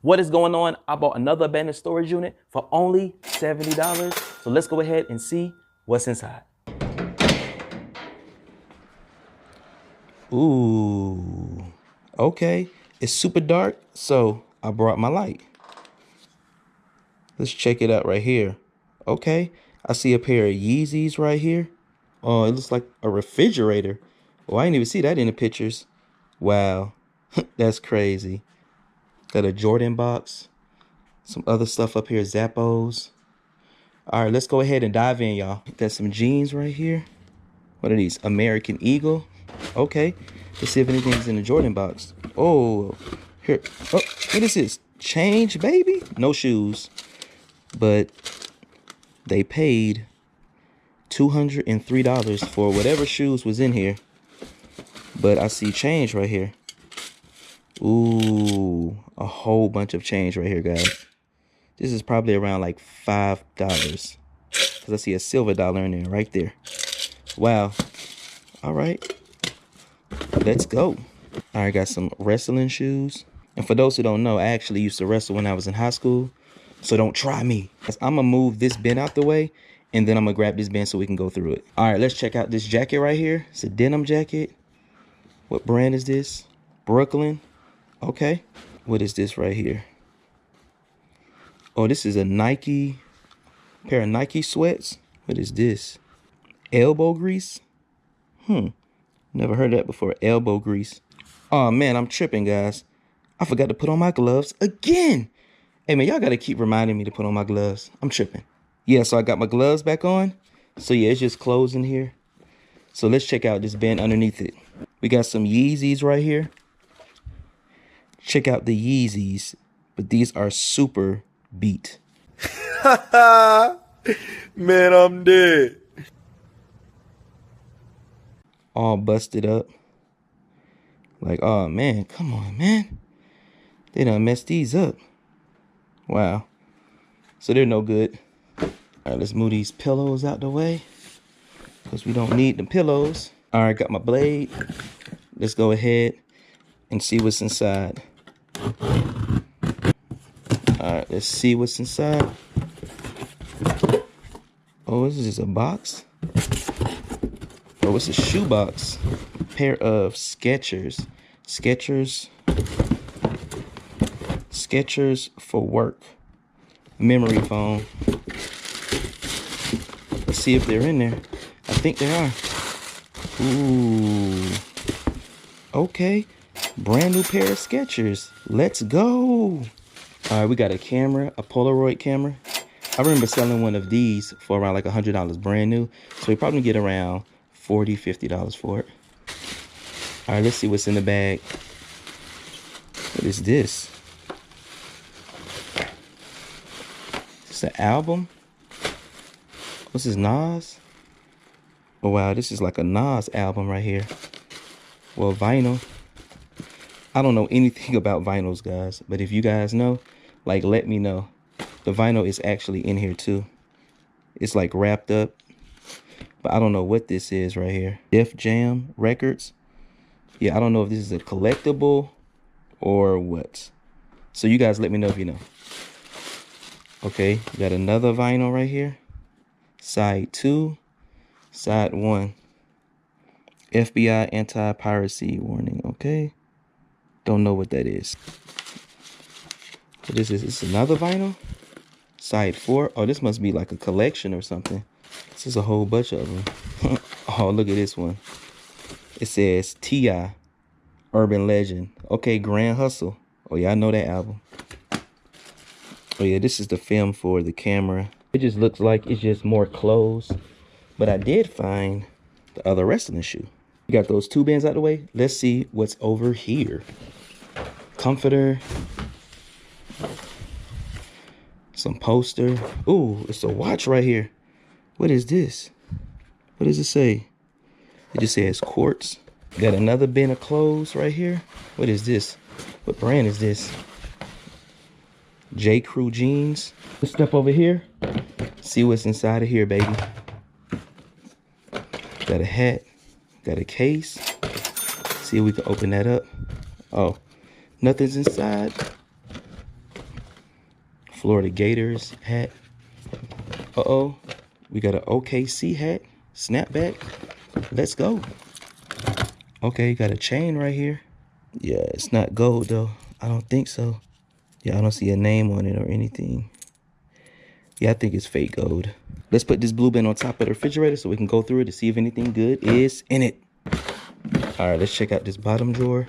What is going on? I bought another abandoned storage unit for only $70. So let's go ahead and see what's inside. Ooh, okay. It's super dark, so I brought my light. Let's check it out right here. Okay, I see a pair of Yeezys right here. Oh, it looks like a refrigerator. Oh, I didn't even see that in the pictures. Wow, that's crazy. Got a Jordan box. Some other stuff up here, Zappos. All right, let's go ahead and dive in, y'all. Got some jeans right here. What are these? American Eagle. Okay, let's see if anything's in the Jordan box. Oh, here. Oh, what is this? Change, baby? No shoes. But they paid $203 for whatever shoes was in here. But I see change right here. Ooh, a whole bunch of change right here, guys. This is probably around like $5. Because I see a silver dollar in there right there. Wow. All right. Let's go. All right, got some wrestling shoes. And for those who don't know, I actually used to wrestle when I was in high school. So don't try me. I'm going to move this bin out the way. And then I'm going to grab this bin so we can go through it. All right, let's check out this jacket right here. It's a denim jacket. What brand is this? Brooklyn. Okay. What is this right here? Oh, this is a Nike, pair of Nike sweats. What is this? Elbow grease? Never heard that before. Elbow grease. Oh, man, I'm tripping, guys. I forgot to put on my gloves again. Hey, man, y'all got to keep reminding me to put on my gloves. I'm tripping. Yeah, so I got my gloves back on. So, yeah, it's just clothes in here. So, let's check out this bin underneath it. We got some Yeezys right here. Check out the Yeezys. But these are super beat. Man, I'm dead. All busted up. Like, oh, man, come on, man. They done messed these up. Wow. So they're no good. All right, let's move these pillows out the way because we don't need the pillows. All right, got my blade. Let's go ahead and see what's inside. All right, let's see what's inside. Oh, this is a box. Oh, it's a shoe box. A pair of Skechers. Skechers for work. Memory foam. Let's see if they're in there. I think they are. Ooh. Okay. Brand new pair of Skechers. Let's go. All right, we got a camera, a Polaroid camera. I remember selling one of these for around like $100 brand new. So we probably get around $40, $50 for it. All right, let's see what's in the bag. What is this? Is this an album? What's this, Nas? Oh, wow, this is like a Nas album right here. Well, vinyl. I don't know anything about vinyls, guys. But if you guys know, like, let me know. The vinyl is actually in here, too. It's, like, wrapped up. But I don't know what this is right here. Def Jam Records. Yeah, I don't know if this is a collectible or what. So you guys let me know if you know. Okay, we got another vinyl right here. Side 2, side 1. FBI anti-piracy warning, okay? Don't know what that is. What is this? This is another vinyl? Side 4. Oh, this must be like a collection or something. This is a whole bunch of them. Oh, look at this one. It says T.I. Urban Legend. Okay, Grand Hustle. Oh, yeah, I know that album. Oh, yeah, this is the film for the camera. It just looks like it's just more clothes. But I did find the other wrestling shoe. We got those two bins out the way. Let's see what's over here. Comforter. Some poster. Ooh, it's a watch right here. What is this? What does it say? It just says quartz. Got another bin of clothes right here. What is this? What brand is this? J. Crew jeans. Let's step over here. See what's inside of here, baby. Got a hat. Got a case. See if we can open that up. Oh, nothing's inside. Florida Gators hat. Uh-oh. We got an OKC hat. Snapback. Let's go. Okay, got a chain right here. Yeah, it's not gold though. I don't think so. Yeah, I don't see a name on it or anything. Yeah, I think it's fake gold. Let's put this blue bin on top of the refrigerator so we can go through it to see if anything good is in it. All right, let's check out this bottom drawer.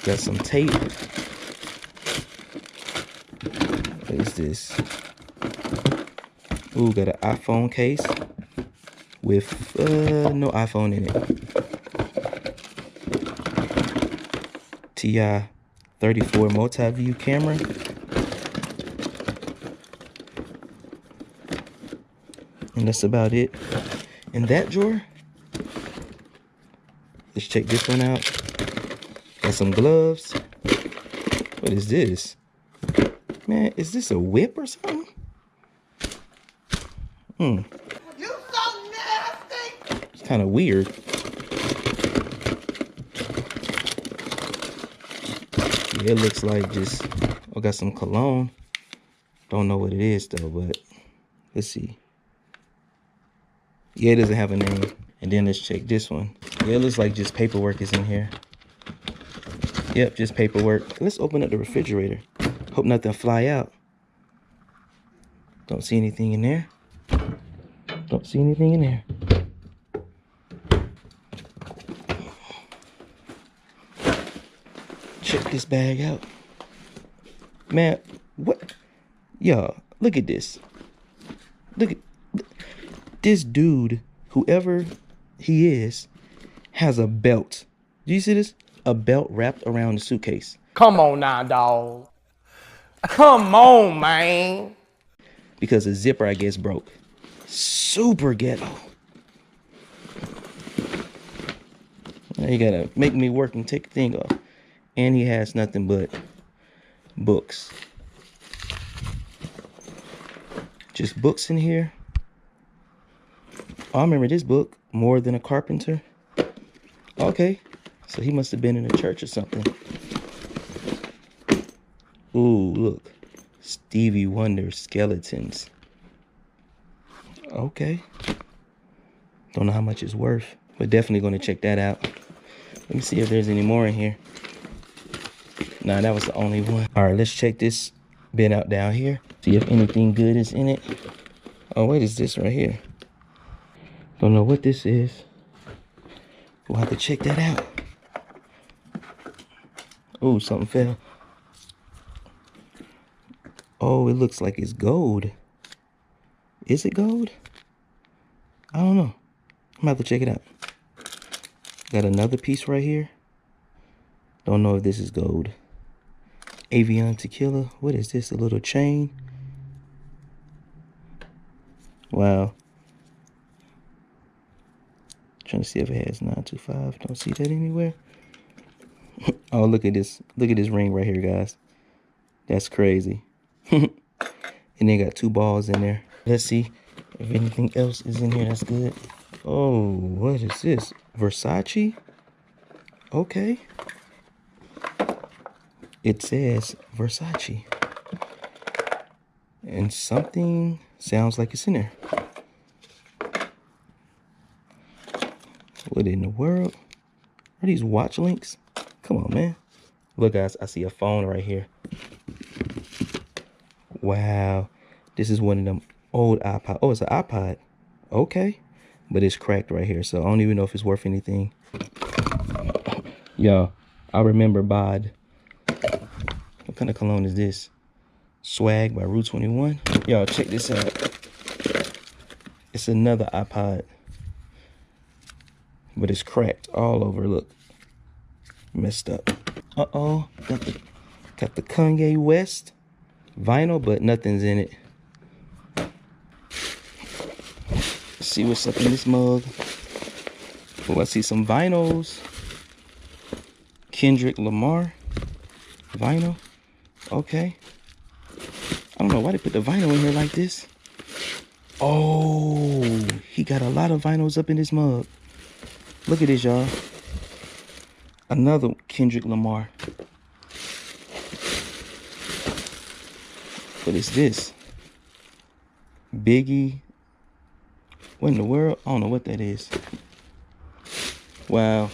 Got some tape. What is this? Ooh, got an iPhone case with no iPhone in it. TI 34 multi-view camera. And that's about it. In that drawer, let's check this one out. Got some gloves. What is this? Man, is this a whip or something? You so nasty. It's kind of weird. Yeah, it looks like just, I got some cologne. Don't know what it is though, but let's see. Yeah, it doesn't have a name. And then let's check this one. Yeah, it looks like just paperwork is in here. Yep, just paperwork. Let's open up the refrigerator. Hope nothing fly out. Don't see anything in there. Don't see anything in there. Check this bag out. Man, what? Y'all, look at this. Look at this dude, whoever he is, has a belt. Do you see this? A belt wrapped around the suitcase. Come on now, dog. Come on, man. Because the zipper, I guess, broke. Super ghetto. Now you gotta make me work and take the thing off. And he has nothing but books. Just books in here. Oh, I remember this book, More Than a Carpenter. Okay, so he must have been in a church or something. Ooh, look. Stevie Wonder skeletons. Okay. Don't know how much it's worth, but definitely going to check that out. Let me see if there's any more in here. Nah, that was the only one. All right, let's check this bin out down here. See if anything good is in it. Oh, what is this right here? Don't know what this is. We'll have to check that out. Oh, something fell. Oh, it looks like it's gold. Is it gold? I don't know. I'm gonna have to check it out. Got another piece right here. Don't know if this is gold. Avion tequila. What is this? A little chain. Wow. Trying to see if it has 925. Don't see that anywhere. Oh, look at this. Look at this ring right here, guys. That's crazy. And then got 2 balls in there. Let's see if anything else is in here that's good. Oh, what is this? Versace? Okay. It says Versace. And something sounds like it's in there. What in the world? Are these watch links? Come on, man. Look, guys, I see a phone right here. Wow. This is one of them old iPod. Oh, it's an iPod. Okay. But it's cracked right here, so I don't even know if it's worth anything. Yo, I remember Bod. What kind of cologne is this? Swag by Route 21. Y'all, check this out. It's another iPod. But it's cracked all over. Look. Messed up. Uh-oh. Got the Kanye West vinyl, but nothing's in it. Let's see what's up in this mug. Oh, I see some vinyls. Kendrick Lamar vinyl. Okay. I don't know why they put the vinyl in here like this. Oh, he got a lot of vinyls up in this mug. Look at this, y'all. Another Kendrick Lamar. What is this? Biggie. What in the world? I don't know what that is. Wow.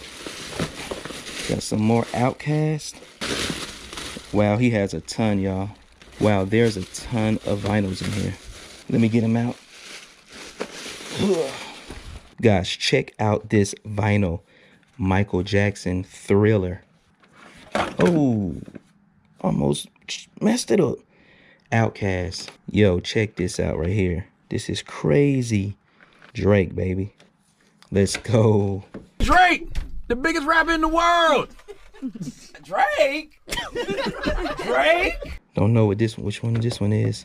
Got some more Outkast. Wow, he has a ton, y'all. Wow, there's a ton of vinyls in here. Let me get him out. Guys, check out this vinyl. Michael Jackson Thriller. Oh, almost messed it up. Outkast. Yo, check this out right here. This is crazy. Drake, baby. Let's go. Drake, the biggest rapper in the world. Drake? Drake? Don't know which one this one is.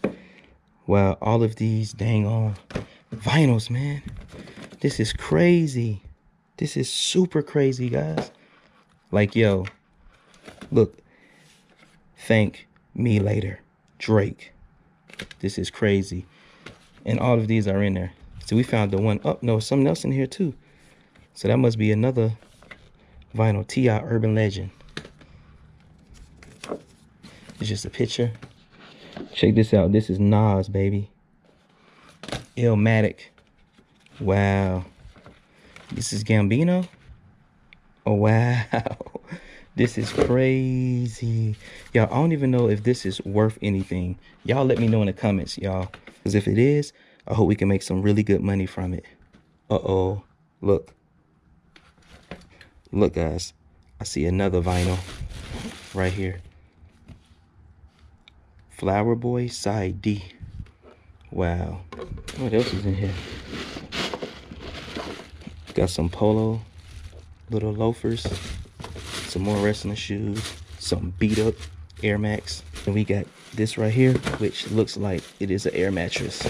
Wow, all of these dang on vinyls, man. This is crazy. This is super crazy, guys. Like, yo, look. Thank me later, Drake. This is crazy. And all of these are in there. So we found the one up. No, something else in here too. So that must be another vinyl. T.I. Urban Legend. It's just a picture. Check this out. This is Nas, baby. Illmatic. Wow. This is Gambino. Oh, wow. This is crazy. Y'all, I don't even know if this is worth anything. Y'all let me know in the comments, y'all. Because if it is, I hope we can make some really good money from it. Uh-oh. Look. Look, guys. I see another vinyl right here. Flower Boy Side D. Wow. What else is in here? Got some polo little loafers. Some more wrestling shoes. Some beat up Air Max. And we got this right here, which looks like it is an air mattress.